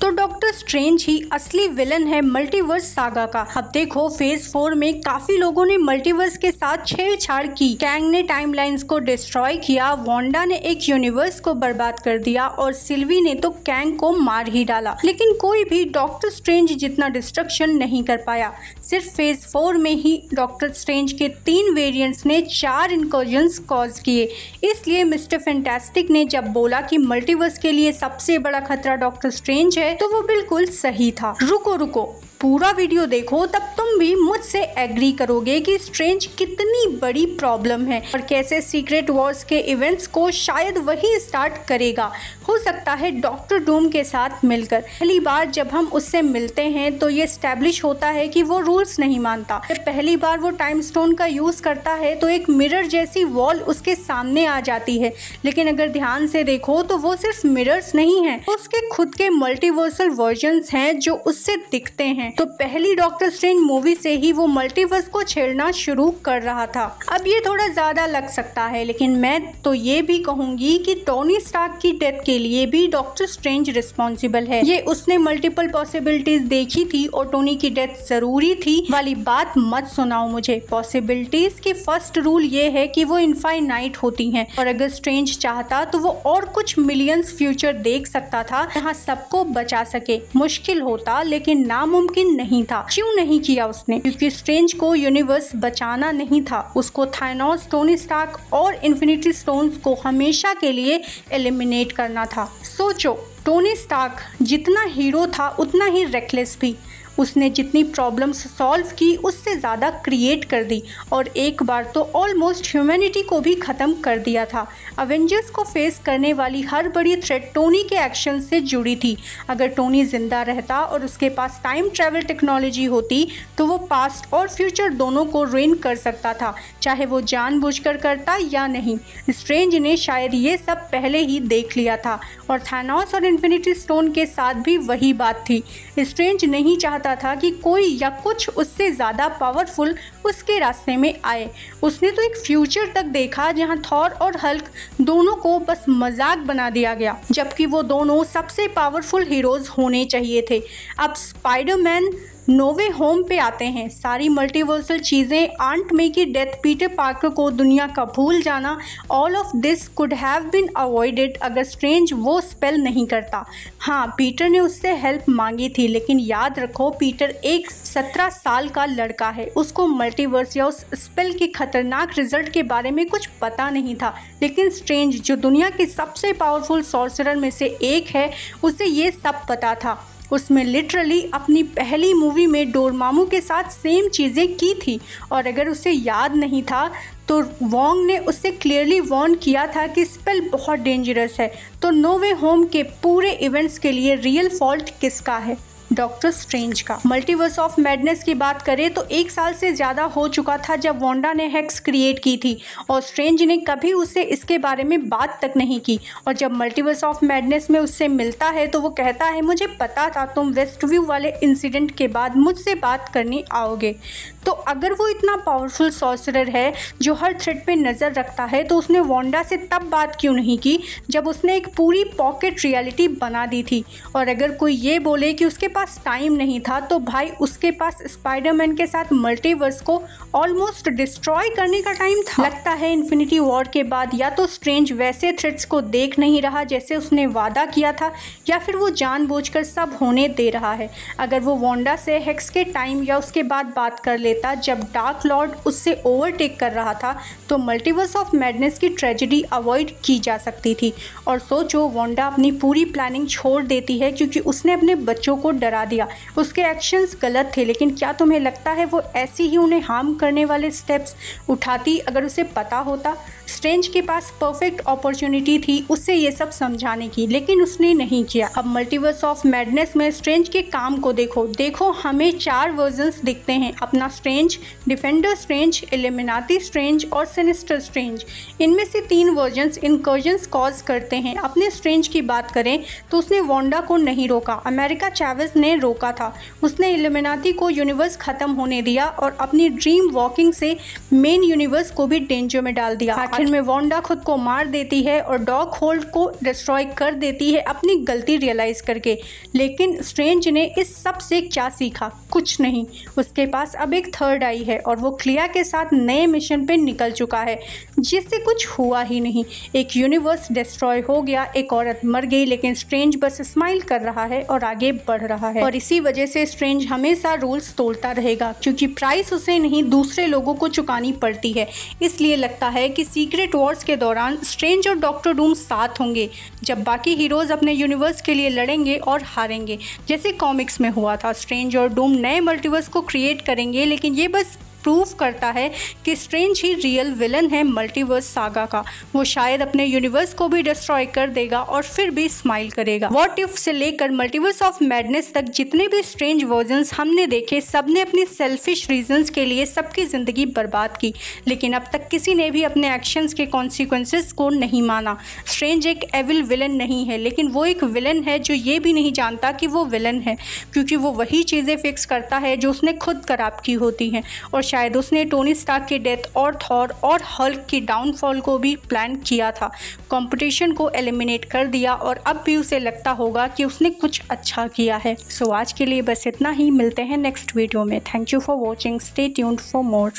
तो doctor strange ही असली villain है मल्टीवर्स सागा का। अब देखो फेज 4 में काफी लोगों ने मल्टीवर्स के साथ छेड़छाड़ की। कैंग ने टाइमलाइंस को डिस्ट्रॉय किया, वांडा ने एक यूनिवर्स को बर्बाद कर दिया और सिल्वी ने तो कैंग को मार ही डाला। लेकिन कोई भी डॉक्टर स्ट्रेंज जितना डिस्ट्रक्शन नहीं कर पाया। सिर्फ फेज 4 में ही डॉक्टर स्ट्रेंज के 3 वेरिएंट्स ने 4 इनकर्जन्स कॉज किए। इसलिए मिस्टर फैंटास्टिक ने जब बोला कि मल्टीवर्स के लिए सबसे बड़ा खतरा डॉक्टर स्ट्रेंज है तो वो बिल्कुल सही था। रुको पूरा वीडियो देखो, तब तुम भी मुझसे एग्री करोगे कि स्ट्रेंज कितनी बड़ी प्रॉब्लम है और कैसे सीक्रेट वॉर्स के इवेंट्स को शायद वही स्टार्ट करेगा। हो सकता है डॉक्टर डूम के साथ मिलकर। पहली बार जब हम उससे मिलते हैं तो ये स्टैब्लिश होता है कि वो रूल्स नहीं मानता। जब पहली बार वो टाइम स्टोन का यूज करता है तो एक मिरर जैसी वॉल उसके सामने आ जाती है, लेकिन अगर ध्यान से देखो तो वो सिर्फ मिरर्स नहीं है, उसके खुद के मल्टीवर्सल वर्जन्स हैं जो उससे दिखते हैं। तो पहली डॉक्टर स्ट्रेंज मूवी से ही वो मल्टीवर्स को छेड़ना शुरू कर रहा था। अब ये थोड़ा ज्यादा लग सकता है, लेकिन मैं तो ये भी कहूंगी कि टोनी स्टार्क की डेथ के लिए भी डॉक्टर स्ट्रेंज रिस्पॉन्सिबल है। ये उसने मल्टीपल पॉसिबिलिटीज देखी थी और टोनी की डेथ जरूरी थी वाली बात मत सुनाओ मुझे। पॉसिबिलिटीज की फर्स्ट रूल ये है कि वो इनफाइनाइट होती हैं और अगर स्ट्रेंज चाहता तो वो और कुछ मिलियंस फ्यूचर देख सकता था जहाँ सबको बचा सके। मुश्किल होता लेकिन नामुमकिन नहीं था। क्यों नहीं किया उसने? क्योंकि स्ट्रेंज को यूनिवर्स बचाना नहीं था, उसको थानोस, टोनी स्टार्क और इन्फिनिटी स्टोन्स को हमेशा के लिए एलिमिनेट करना था। सोचो, टोनी स्टार्क जितना हीरो था उतना ही रेकलेस भी। उसने जितनी प्रॉब्लम्स सॉल्व की उससे ज़्यादा क्रिएट कर दी और एक बार तो ऑलमोस्ट ह्यूमैनिटी को भी ख़त्म कर दिया था। अवेंजर्स को फेस करने वाली हर बड़ी थ्रेट टोनी के एक्शन से जुड़ी थी। अगर टोनी जिंदा रहता और उसके पास टाइम ट्रैवल टेक्नोलॉजी होती तो वो पास्ट और फ्यूचर दोनों को रुइन कर सकता था, चाहे वो जानबूझकर करता या नहीं। स्ट्रेंज ने शायद ये सब पहले ही देख लिया था और थानोस और इन्फिनिटी स्टोन के साथ भी वही बात थी। स्ट्रेंज नहीं चाहता था कि कोई या कुछ उससे ज्यादा पावरफुल उसके रास्ते में आए। उसने तो एक फ्यूचर तक देखा जहां थॉर और हल्क दोनों को बस मजाक बना दिया गया, जबकि वो दोनों सबसे पावरफुल हीरोज होने चाहिए थे। अब स्पाइडरमैन नो वे होम पे आते हैं। सारी मल्टीवर्सल चीज़ें, आंट मे की डेथ, पीटर पार्कर को दुनिया का भूल जाना, all of this could have been avoided अगर स्ट्रेंज वो स्पेल नहीं करता। हाँ, पीटर ने उससे हेल्प मांगी थी, लेकिन याद रखो पीटर एक 17 साल का लड़का है। उसको मल्टीवर्स या उस स्पेल के खतरनाक रिजल्ट के बारे में कुछ पता नहीं था। लेकिन स्ट्रेंज जो दुनिया के सबसे पावरफुल सॉर्सरर में से एक है, उसे ये सब पता था। उसमें लिटरली अपनी पहली मूवी में डोरमामू के साथ सेम चीज़ें की थी और अगर उसे याद नहीं था तो वोंग ने उससे क्लियरली वार्न किया था कि स्पेल बहुत डेंजरस है। तो नो वे होम के पूरे इवेंट्स के लिए रियल फॉल्ट किसका है? डॉक्टर स्ट्रेंज का। मल्टीवर्स ऑफ मैडनेस की बात करें तो 1 साल से ज़्यादा हो चुका था जब वांडा ने हेक्स क्रिएट की थी और स्ट्रेंज ने कभी उससे इसके बारे में बात तक नहीं की। और जब मल्टीवर्स ऑफ मैडनेस में उससे मिलता है तो वो कहता है, मुझे पता था तुम वेस्ट व्यू वाले इंसिडेंट के बाद मुझसे बात करने आओगे। तो अगर वो इतना पावरफुल सॉर्सरर है जो हर थ्रेट पे नज़र रखता है तो उसने वांडा से तब बात क्यों नहीं की जब उसने एक पूरी पॉकेट रियलिटी बना दी थी? और अगर कोई ये बोले कि उसके पास टाइम नहीं था तो भाई उसके पास स्पाइडरमैन के साथ मल्टीवर्स को ऑलमोस्ट डिस्ट्रॉय करने का टाइम था। लगता है इन्फिनिटी वॉर के बाद या तो स्ट्रेंज वैसे थ्रेट्स को देख नहीं रहा जैसे उसने वादा किया था, या फिर वो जानबूझकर सब होने दे रहा है। अगर वो वांडा से हेक्स के टाइम या उसके बाद बात कर लेता जब डार्क लॉर्ड उससे ओवरटेक कर रहा था तो मल्टीवर्स ऑफ मैडनेस की ट्रेजेडी अवॉइड की जा सकती थी। और सोचो, वांडा अपनी पूरी प्लानिंग छोड़ देती है क्योंकि उसने अपने बच्चों को डरा दिया। उसके एक्शंस गलत थे, लेकिन क्या तुम्हें लगता है वो ऐसी ही उन्हें हार्म करने वाले स्टेप्स उठाती अगर उसे पता होता? स्ट्रेंज के पास परफेक्ट अपॉर्चुनिटी थी उससे ये सब समझाने की, लेकिन उसने नहीं किया। अब मल्टीवर्स ऑफ मैडनेस में स्ट्रेंज के काम को देखो हमें 4 वर्जन्स दिखते हैं, अपना strange, defender strange, illuminati strange और सिनिस्टर स्ट्रेंज। इनमें से 3 वर्जन्स इनकर्जन्स कॉज करते हैं। अपने स्ट्रेंज की बात करें तो उसने वांडा को नहीं रोका, अमेरिका चैवेज ने रोका था। उसने इल्यूमिनाटी को यूनिवर्स खत्म होने दिया और अपनी ड्रीम वॉकिंग से मेन यूनिवर्स को भी डेंजर में डाल दिया। आखिर में वांडा खुद को मार देती है और डॉक होल्ड को डिस्ट्रॉय कर देती है अपनी गलती रियलाइज करके। लेकिन स्ट्रेंज ने इस सब से क्या सीखा? कुछ नहीं। उसके पास अब एक थर्ड आई है और वो क्लिया के साथ नए मिशन पे निकल चुका है जिससे कुछ हुआ ही नहीं। एक यूनिवर्स डिस्ट्रॉय हो गया, एक औरत मर गई, लेकिन स्ट्रेंज बस स्माइल कर रहा है और आगे बढ़ रहा है। और इसी वजह से स्ट्रेंज हमेशा रूल्स तोड़ता रहेगा क्योंकि प्राइस उसे नहीं दूसरे लोगों को चुकानी पड़ती है। इसलिए लगता है कि सीक्रेट वॉर्स के दौरान स्ट्रेंज और डॉक्टर डूम साथ होंगे जब बाकी हीरोज अपने यूनिवर्स के लिए लड़ेंगे और हारेंगे, जैसे कॉमिक्स में हुआ था। स्ट्रेंज और डूम नए मल्टीवर्स को क्रिएट करेंगे, लेकिन ये बस प्रूव करता है कि स्ट्रेंज ही रियल विलन है मल्टीवर्स सागा का। वो शायद अपने यूनिवर्स को भी डिस्ट्रॉय कर देगा और फिर भी स्माइल करेगा। व्हाट इफ से लेकर मल्टीवर्स ऑफ मैडनेस तक जितने भी स्ट्रेंज वर्जन्स हमने देखे, सबने अपनी सेल्फिश रीजंस के लिए सबकी ज़िंदगी बर्बाद की, लेकिन अब तक किसी ने भी अपने एक्शंस के कॉन्सिक्वेंसेस को नहीं माना। स्ट्रेंज एक एविल विलन नहीं है, लेकिन वो एक विलन है जो ये भी नहीं जानता कि वो विलन है, क्योंकि वो वही चीज़ें फिक्स करता है जो उसने खुद खराब की होती हैं। और शायद उसने टोनी स्टार्क की डेथ और थॉर और हल्क की डाउनफॉल को भी प्लान किया था। कंपटीशन को एलिमिनेट कर दिया और अब भी उसे लगता होगा कि उसने कुछ अच्छा किया है। सो आज के लिए बस इतना ही। मिलते हैं नेक्स्ट वीडियो में। Thank you for watching. Stay tuned for more.